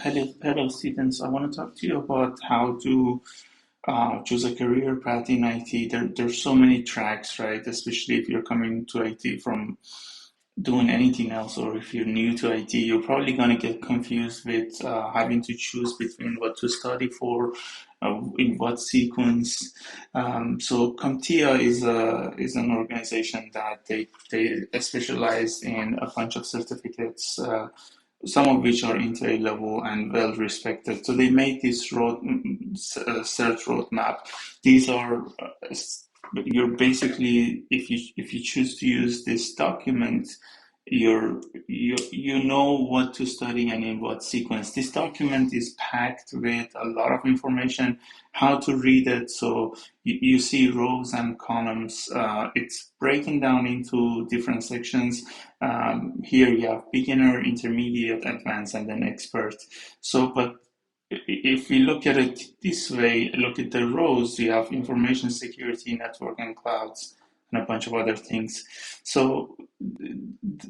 Hello, students. I want to talk to you about how to choose a career path in IT. There's so many tracks, right? Especially if you're coming to IT from doing anything else, or if you're new to IT, you're probably going to get confused with having to choose between what to study for, in what sequence. So CompTIA is an organization that they specialize in a bunch of certificates. Some of which are entry level and well respected. So they made this cert roadmap. These are you're basically, if you choose to use this document, you know what to study and in what sequence. This document is packed with a lot of information, how to read it. So you see rows and columns. It's breaking down into different sections. Here you have beginner, intermediate, advanced, and then expert. So, but if we look at it this way, look at the rows, you have information security, network, and clouds, and a bunch of other things. So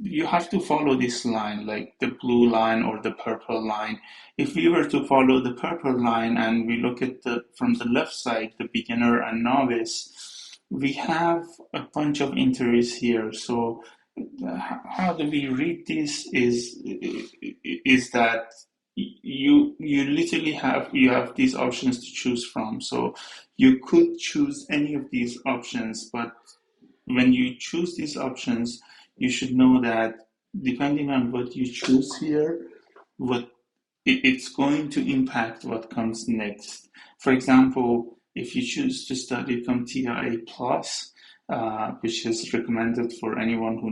you have to follow this line, like the blue line or the purple line. If we were to follow the purple line and we look at the from the left side, the beginner and novice, we have a bunch of entries here. So how do we read this is that you literally have these options to choose from. So you could choose any of these options, but when you choose these options, you should know that depending on what you choose here, what it's going to impact what comes next. For example, if you choose to study CompTIA A plus, which is recommended for anyone who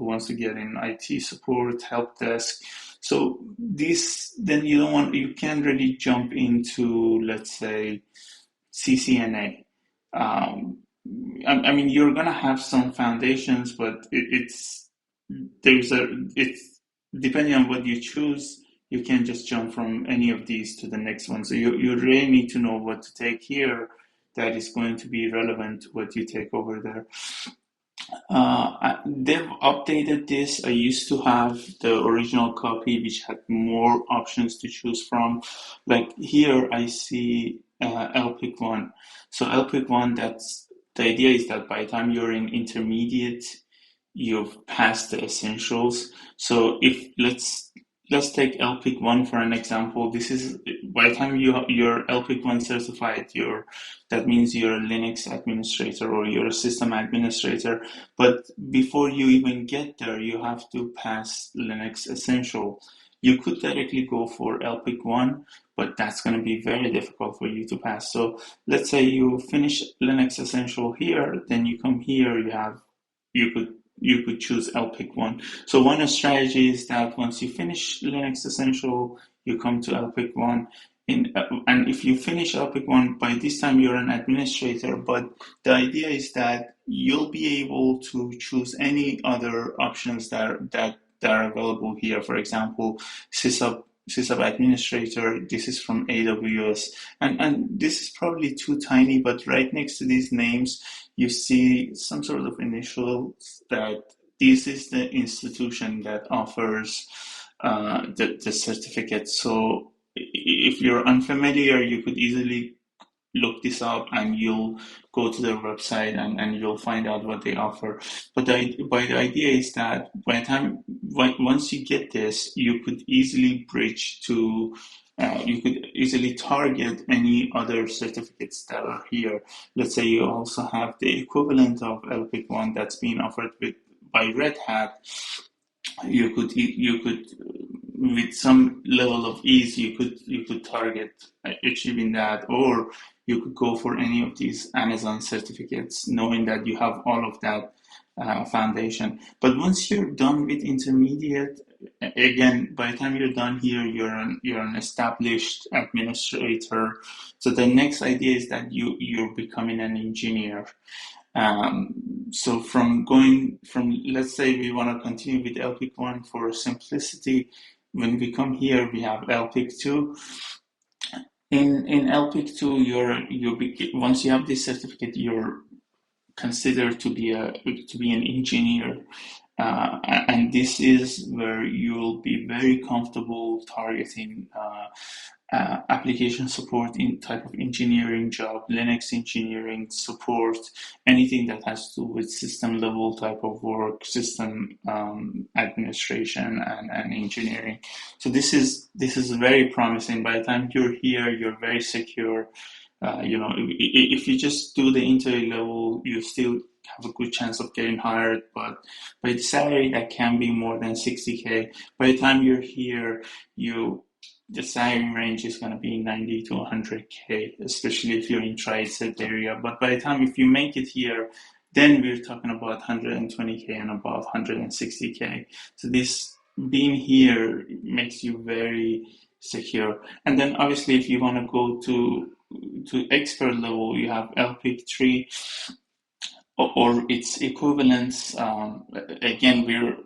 wants to get in IT support, help desk. So this, then you can't really jump into, let's say, CCNA. Um, I mean, you're gonna have some foundations, but it's depending on what you choose, you can't just jump from any of these to the next one. So you really need to know what to take here that is going to be relevant to what you take over there. They've updated this. I used to have the original copy, which had more options to choose from. Like here, I see LPIC 1. So LPIC 1, the idea is that by the time you're in intermediate, you've passed the essentials. So if let's take LPIC 1 for an example. This is by the time you're LPIC 1 certified, that means you're a Linux administrator or you're a system administrator. But before you even get there, you have to pass Linux Essential. You could directly go for LPIC 1, but that's going to be very difficult for you to pass. So let's say you finish Linux Essential here, then you come here, you could choose LPIC 1. So one strategy is that once you finish Linux Essential, you come to LPIC 1. And if you finish LPIC 1, by this time you're an administrator, but the idea is that you'll be able to choose any other options that are available here. For example, sysub administrator, this is from AWS. And this is probably too tiny, but right next to these names, you see some sort of initials that this is the institution that offers the certificate. So if you're unfamiliar, you could easily look this up and you'll go to their website and you'll find out what they offer. But the idea is that by the time, once you get this, you could easily bridge to you could easily target any other certificates that are here. Let's say you also have the equivalent of LPIC 1 that's being offered by Red Hat. You could with some level of ease you could target achieving that, or you could go for any of these Amazon certificates, knowing that you have all of that foundation. But once you're done with intermediate, again, by the time you're done here, you're an established administrator. So the next idea is that you're becoming an engineer. So let's say we want to continue with LPIC 1 for simplicity. When we come here, we have LPIC 2. In LPIC 2, once you have this certificate, you're considered to be an engineer. And this is where you'll be very comfortable targeting application support in type of engineering job, Linux engineering support, anything that has to do with system level type of work, system administration and engineering. So this is very promising. By the time you're here, you're very secure. If you just do the entry level, you still have a good chance of getting hired, but the salary that can be more than 60K. By the time you're here, the salary range is going to be 90 to 100K, especially if you're in tri-state area. But by the time if you make it here, then we're talking about 120K and above 160K. So this being here makes you very secure. And then obviously if you want to go to expert level, you have LPIC 3 or its equivalents. Again, we're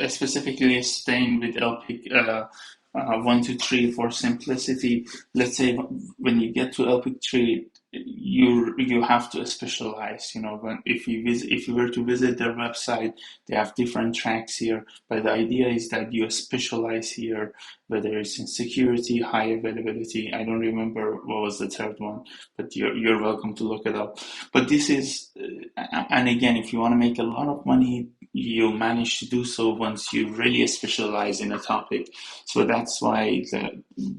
specifically staying with LPIC 1 to 3 for simplicity. Let's say when you get to LPIC 3, you have to specialize. If you were to visit their website, they have different tracks here. But the idea is that you specialize here, whether it's in security, high availability. I don't remember what was the third one, but you're welcome to look it up. But this is, and again, if you want to make a lot of money, you manage to do so once you really specialize in a topic. So that's why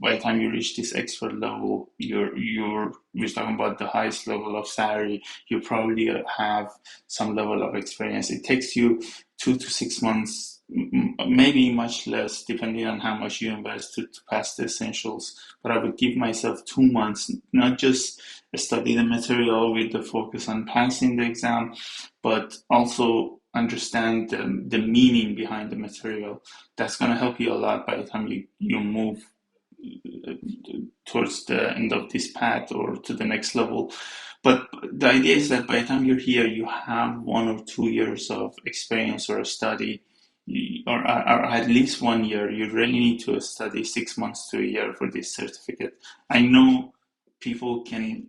by the time you reach this expert level, we're talking about the highest level of salary. You probably have some level of experience. It takes you 2 to 6 months, maybe much less, depending on how much you invest to pass the essentials. But I would give myself 2 months, not just study the material with the focus on passing the exam, but also understand the meaning behind the material. That's going to help you a lot by the time you move towards the end of this path or to the next level. But the idea is that by the time you're here, you have 1 or 2 years of experience or study, or at least 1 year. You really need to study 6 months to a year for this certificate. I know people can,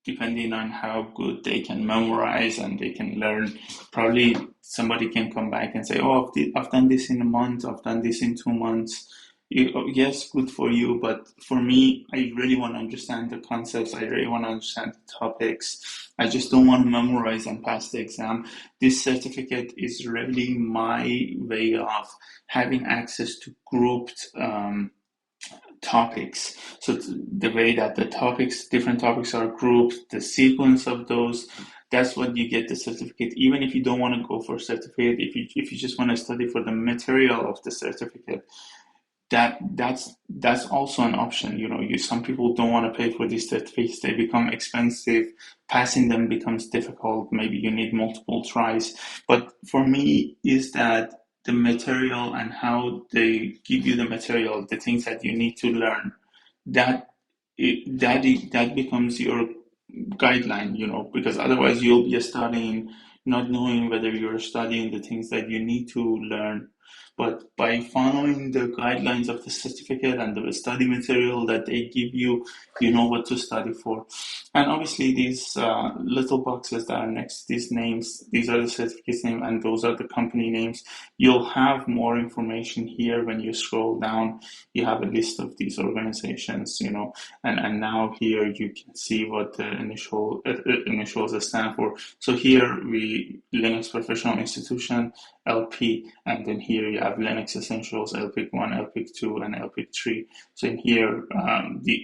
depending on how good they can memorize and they can learn, probably somebody can come back and say, oh, I've done this in a month, I've done this in 2 months. Yes, good for you, but for me, I really want to understand the concepts. I really want to understand the topics. I just don't want to memorize and pass the exam. This certificate is really my way of having access to grouped topics. So the way that different topics are grouped, the sequence of those, that's what you get the certificate. Even if you don't want to go for certificate, if you just want to study for the material of the certificate, that's also an option. Some people don't want to pay for these certificates. They become expensive. Passing them becomes difficult. Maybe you need multiple tries. But for me, is that the material and how they give you the material, the things that you need to learn, that becomes your guideline, because otherwise you'll be studying, not knowing whether you're studying the things that you need to learn. But by following the guidelines of the certificate and the study material that they give you, you know what to study for. And obviously these little boxes that are next to these names, these are the certificates name and those are the company names. You'll have more information here when you scroll down. You have a list of these organizations, and now here you can see what the initials stand for. So here Linux Professional Institution, LP, and then here you have Linux Essentials, LPIC 1, LPIC 2, and LPIC 3. So in here,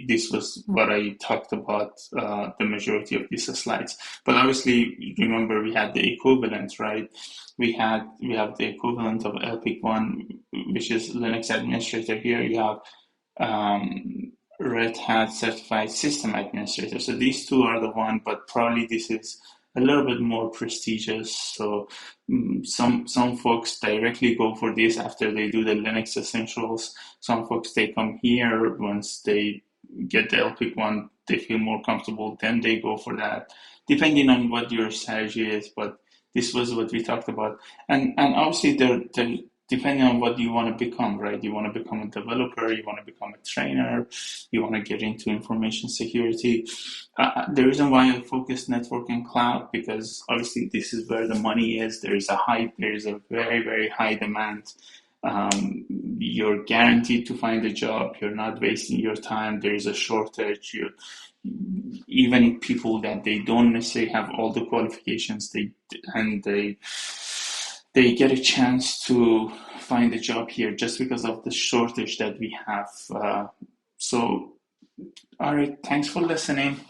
this was what I talked about, the majority of these slides. But obviously, remember we had the equivalent, right? We have the equivalent of LPIC 1, which is Linux Administrator. Here you have Red Hat Certified System Administrator. So these two are the one, but probably this is a little bit more prestigious. So some folks directly go for this after they do the Linux Essentials. Some folks, they come here once they get the LPIC 1, they feel more comfortable, then they go for that, depending on what your strategy is. But this was what we talked about. And obviously depending on what you want to become, right? You want to become a developer, you want to become a trainer, you want to get into information security. The reason why I focus network and cloud, because obviously this is where the money is. There is a very, very high demand. You're guaranteed to find a job. You're not wasting your time. There is a shortage. Even people that they don't necessarily have all the qualifications, they get a chance to find a job here just because of the shortage that we have. So, all right, thanks for listening.